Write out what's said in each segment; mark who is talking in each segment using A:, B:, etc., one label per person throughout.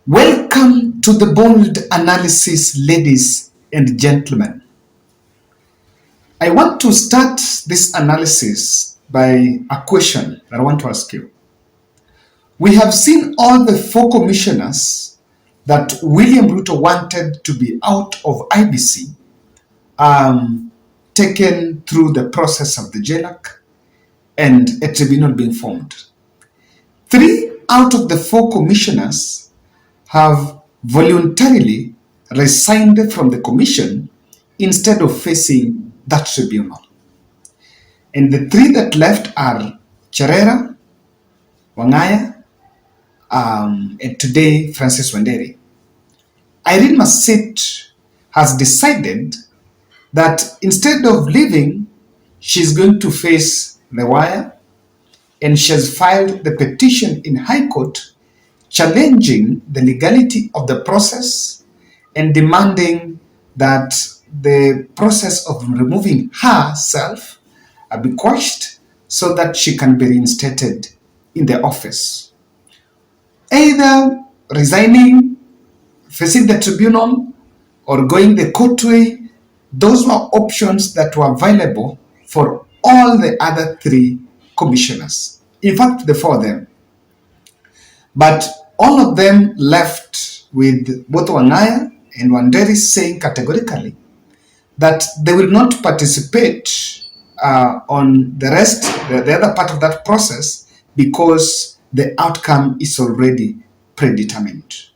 A: Welcome to the bold analysis, ladies and gentlemen. I want to start this analysis by a question that I want to ask you. We have seen all the four commissioners that William Ruto wanted to be out of IBC taken through the process of the JLAC and a tribunal being formed. 3 out of the 4 commissioners have voluntarily resigned from the commission instead of facing that tribunal. And the 3 that left are Cherera, Wangaya, and today Francis Wanderi. Irene Masit has decided that instead of leaving, she's going to face the wire, and she has filed the petition in High Court challenging the legality of the process and demanding that the process of removing herself be quashed so that she can be reinstated in the office. Either resigning, facing the tribunal, or going the court way, those were options that were available for all the other 3 commissioners. In fact, the 4 of them. But all of them left with both Wangaya and Wanderi saying categorically that they will not participate on the rest, the other part of that process, because the outcome is already predetermined.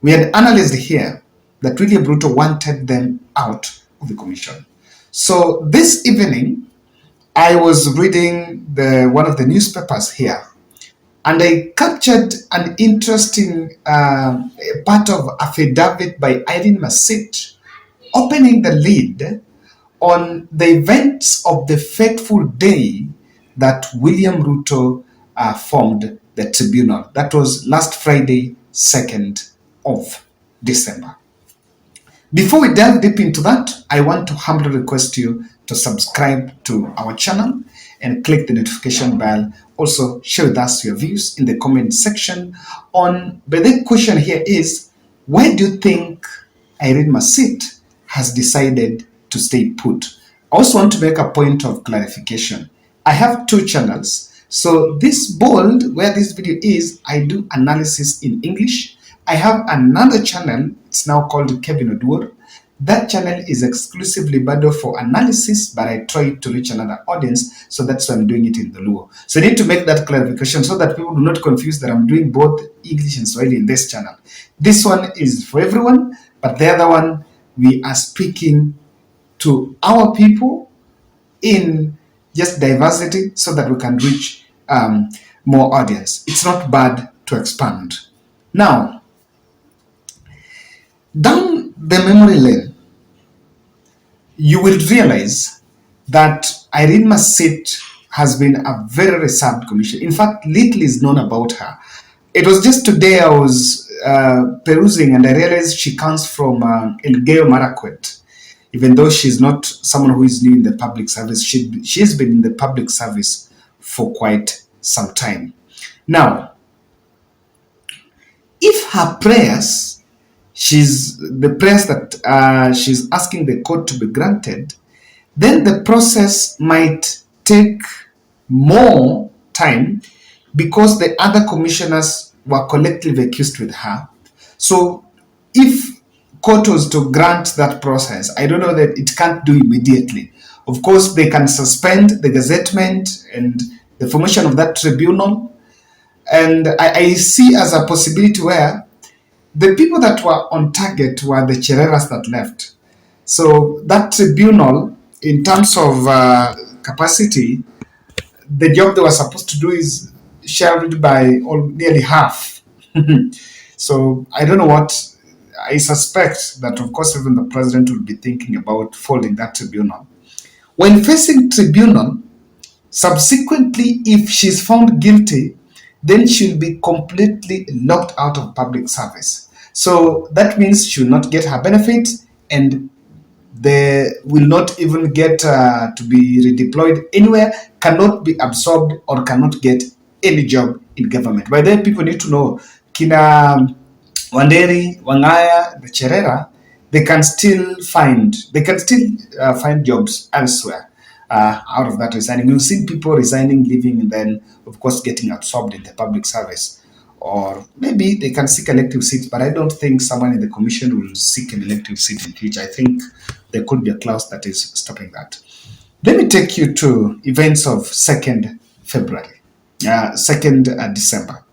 A: We had analyzed here that William Ruto wanted them out of the commission. So this evening, I was reading one of the newspapers here, and I captured an interesting part of affidavit by Irene Masit, opening the lid on the events of the fateful day that William Ruto formed the tribunal. That was last Friday, 2nd of December. Before we delve deep into that, I want to humbly request you to subscribe to our channel and click the notification bell. Also, share with us your views in the comment section on, but the question here is, why do you think Irene Masit has decided to stay put? I also want to make a point of clarification. I have 2 channels. So this bold, where this video is, I do analysis in English. I have another channel, it's now called Kevin Oduor. That channel is exclusively bundled for analysis, but I try to reach another audience, so that's why I'm doing it in the Luo. So I need to make that clarification so that people do not confuse that I'm doing both English and Swahili in this channel. This one is for everyone, but the other one, we are speaking to our people in just diversity so that we can reach more audience. It's not bad to expand. Now, down the memory lane, you will realize that Irene Masit has been a very reserved commissioner. In fact, little is known about her. It was just today I was perusing and I realized she comes from Elgeyo Marakwet. Even though she's not someone who is new in the public service, she's been in the public service for quite some time. Now, if her prayers, the prayers that she's asking the court to be granted, then the process might take more time because the other commissioners were collectively accused with her. So if court was to grant that process, I don't know that it can't do immediately. Of course, they can suspend the gazettement and the formation of that tribunal. And I see as a possibility where the people that were on target were the Chereras that left. So that tribunal, in terms of capacity, the job they were supposed to do is shared by nearly half. So I don't know what, I suspect that of course even the president will be thinking about folding that tribunal. When facing tribunal, subsequently, if she's found guilty, then she'll be completely locked out of public service. So that means she will not get her benefit, and they will not even get to be redeployed anywhere, cannot be absorbed, or cannot get any job in government. By then, people need to know, Kina Wanderi, Wangaya, the Cherera, they can still find jobs elsewhere out of that resigning. We've seen people resigning, leaving, and then of course getting absorbed in the public service. Or maybe they can seek elective seats, but I don't think someone in the commission will seek an elective seat in future. I think there could be a clause that is stopping that. Let me take you to events of 2nd February, 2nd December.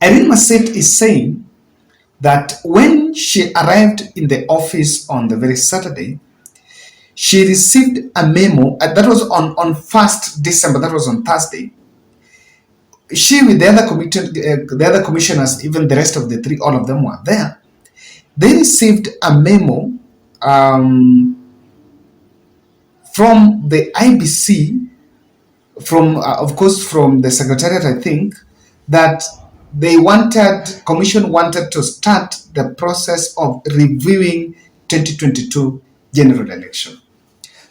A: Irene Masit is saying that when she arrived in the office on the very Saturday, she received a memo. That was on 1st December, that was on Thursday. She, with the other commissioners, even the rest of the three, all of them were there. They received a memo from the IBC, of course, from the Secretariat, I think, that Commission wanted to start the process of reviewing 2022 general election.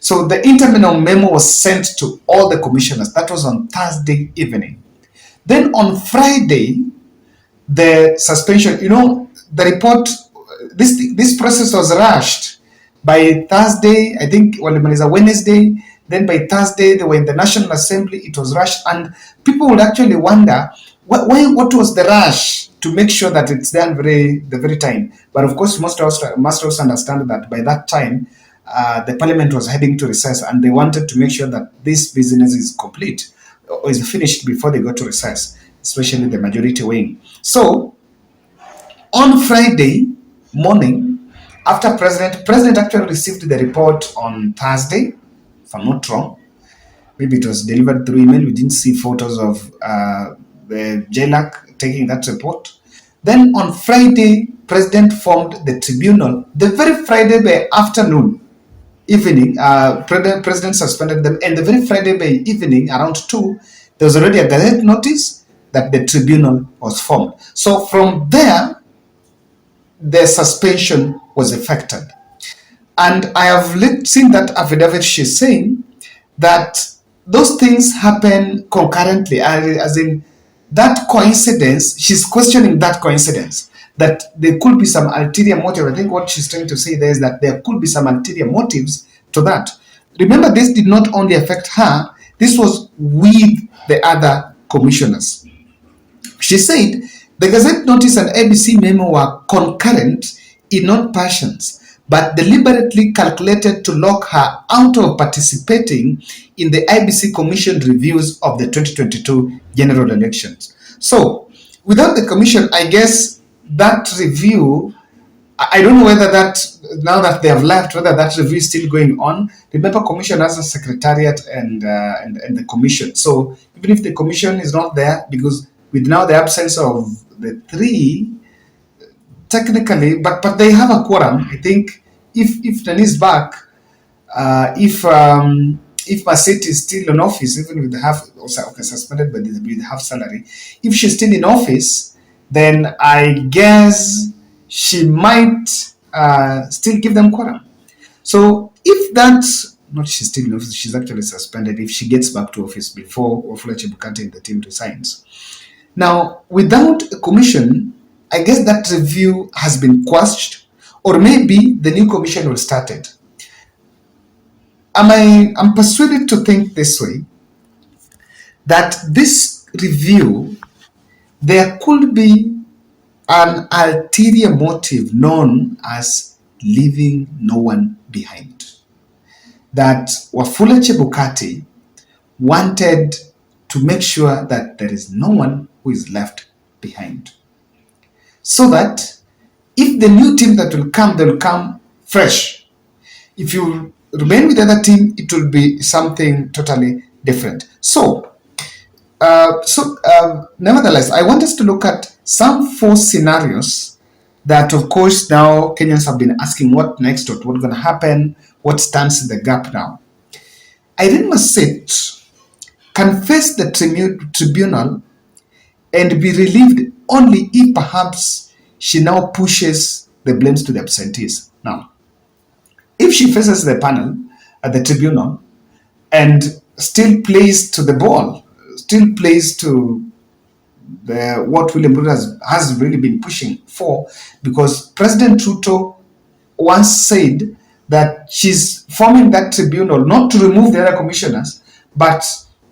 A: So the interminable memo was sent to all the commissioners. That was on Thursday evening. Then on Friday, the suspension, the report, this process was rushed. By Thursday, I think, well, it was a Wednesday, then by Thursday, they were in the National Assembly, it was rushed, and people would actually wonder, what was the rush to make sure that it's done the very time? But of course, you must also understand that by that time, the parliament was heading to recess, and they wanted to make sure that this business is complete or is finished before they go to recess, especially the majority wing. So on Friday morning, after President actually received the report on Thursday, if I'm not wrong. Maybe it was delivered through email. We didn't see photos of the JLAC taking that report. Then on Friday, President formed the tribunal. The very Friday by afternoon, evening, President suspended them. And the very Friday by evening, around 2, there was already a gazette notice that the tribunal was formed. So from there, the suspension was effected. And I have seen that affidavit she's saying that those things happen concurrently, as in that coincidence, she's questioning that coincidence, that there could be some ulterior motive. I think what she's trying to say there is that there could be some ulterior motives to that. Remember, this did not only affect her, this was with the other commissioners. She said the Gazette notice and ABC memo were concurrent in not passions, but deliberately calculated to lock her out of participating in the IBC Commission reviews of the 2022 general elections. So, without the commission, I guess that review, I don't know whether that, now that they have left, whether that review is still going on. Remember, commission has a secretariat and the commission. So, even if the commission is not there, because with now the absence of the three, technically, but they have a quorum. I think if Nani is back, if Masit is still in office, even with the half, suspended but with half salary, if she's still in office, then I guess she might still give them quorum. So if that's not, she's still in office, she's actually suspended. If she gets back to office before Wafula Chebukati and the team resigns. Now, without a commission, I guess that review has been quashed, or maybe the new commission will start it. I'm persuaded to think this way, that this review, there could be an ulterior motive known as leaving no one behind. That Wafula Chebukati wanted to make sure that there is no one who is left behind. So that if the new team that will come, they'll come fresh. If you remain with the other team, it will be something totally different. So, nevertheless, I want us to look at some 4 scenarios that, of course, now Kenyans have been asking what next, what's going to happen, what stands in the gap now. Irene Masit can face the tribunal and be relieved only if perhaps she now pushes the blames to the absentees. Now, if she faces the panel at the tribunal and still plays to the ball, still plays to what William Ruto has really been pushing for, because President Ruto once said that she's forming that tribunal not to remove the other commissioners, but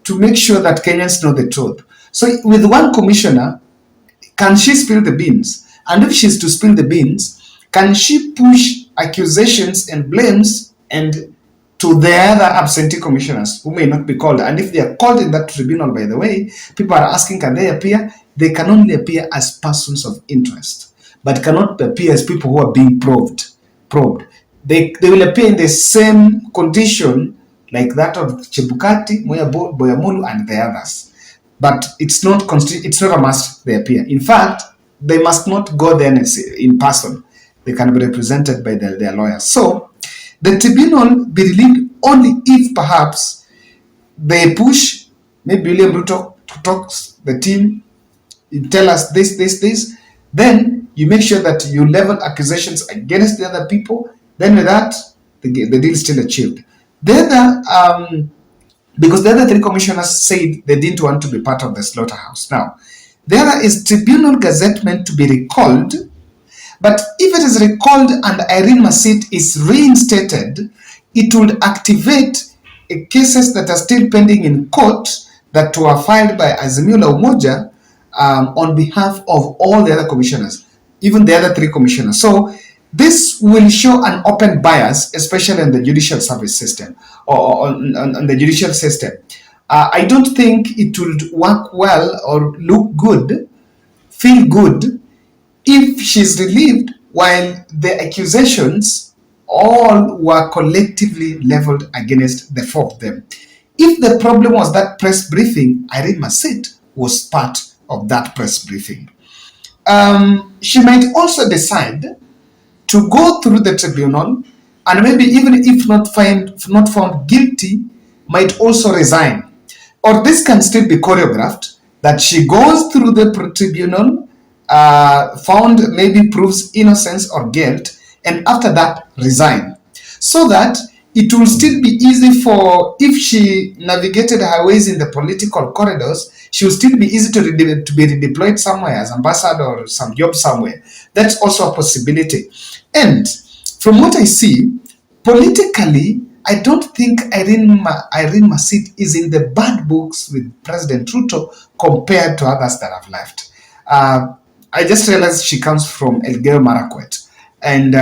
A: to make sure that Kenyans know the truth. So with one commissioner, can she spill the beans? And if she's to spill the beans, can she push accusations and blames and to the other absentee commissioners who may not be called? And if they are called in that tribunal, by the way, people are asking, can they appear? They can only appear as persons of interest, but cannot appear as people who are being probed. They will appear in the same condition like that of Chebukati, Boyamulu, and the others. But it's not a must they appear. In fact, they must not go there in person. They can be represented by their lawyers. So the tribunal be relieved only if perhaps they push maybe William Ruto to talk the team, tell us this. Then you make sure that you level accusations against the other people. Then with that, the deal is still achieved. Because the other three commissioners said they didn't want to be part of the slaughterhouse. Now, the other is tribunal gazettement to be recalled. But if it is recalled and Irene Masit is reinstated, it would activate cases that are still pending in court that were filed by Azimio la Umoja on behalf of all the other commissioners, even the other three commissioners. So this will show an open bias, especially in the judicial service system or on the judicial system. I don't think it would work well or look good, feel good, if she's relieved while the accusations all were collectively leveled against the four of them. If the problem was that press briefing, Irene Masit was part of that press briefing. She might also decide to go through the tribunal, and maybe even if not found guilty, might also resign. Or this can still be choreographed, that she goes through the tribunal, found maybe proves innocence or guilt, and after that resign. So that it will still be easy for, if she navigated her ways in the political corridors, she will still be easy to be redeployed somewhere as ambassador or some job somewhere. That's also a possibility. And from what I see, politically, I don't think Irene Masit is in the bad books with President Ruto compared to others that have left. I just realized she comes from Elgeyo Marakwet, and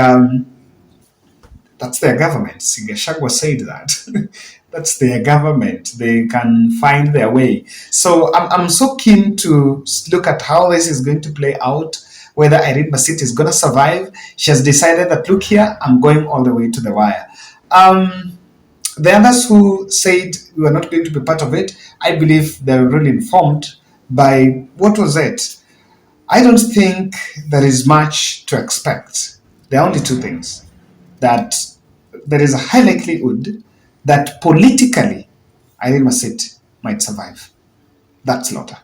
A: that's their government. Sigashagwa said that. That's their government. They can find their way. So I'm so keen to look at how this is going to play out, whether Irene Masit is going to survive. She has decided that, look here, I'm going all the way to the wire. The others who said we were not going to be part of it, I believe they were really informed by, what was it? I don't think there is much to expect. There are only two things. That there is a high likelihood that politically Irene Masit might survive that slaughter.